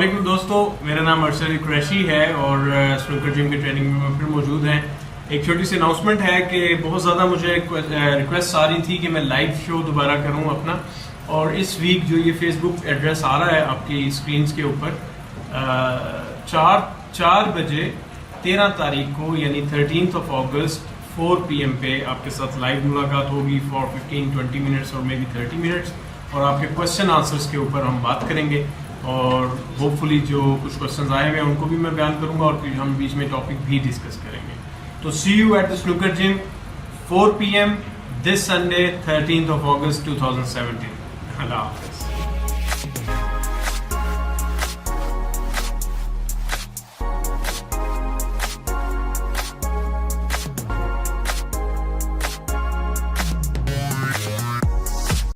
अस्सलामुअलैकुम दोस्तों, मेरा नाम अरशद कुरैशी है और स्नूकर जिम के ट्रेनिंग में फिर मौजूद हैं। एक छोटी सी अनाउंसमेंट है कि बहुत ज़्यादा मुझे रिक्वेस्ट आ रही थी कि मैं लाइव शो दोबारा करूं अपना, और इस वीक जो ये फेसबुक एड्रेस आ रहा है आपकी स्क्रीन्स के ऊपर 4 बजे 13 तारीख को यानी 13 अगस्त 4 PM पे आपके साथ लाइव मुलाकात होगी फॉर 15-20 मिनट्स और मे बी 30 मिनट्स, और आपके क्वेश्चन आंसर्स के ऊपर हम बात करेंगे और होपफुली जो कुछ क्वेश्चंस आए हुए हैं उनको भी मैं बयान करूंगा और फिर हम बीच में टॉपिक भी डिस्कस करेंगे। तो see you at the snooker gym 4 PM this Sunday 13 August 2017। अल्लाह हाफ़िज़।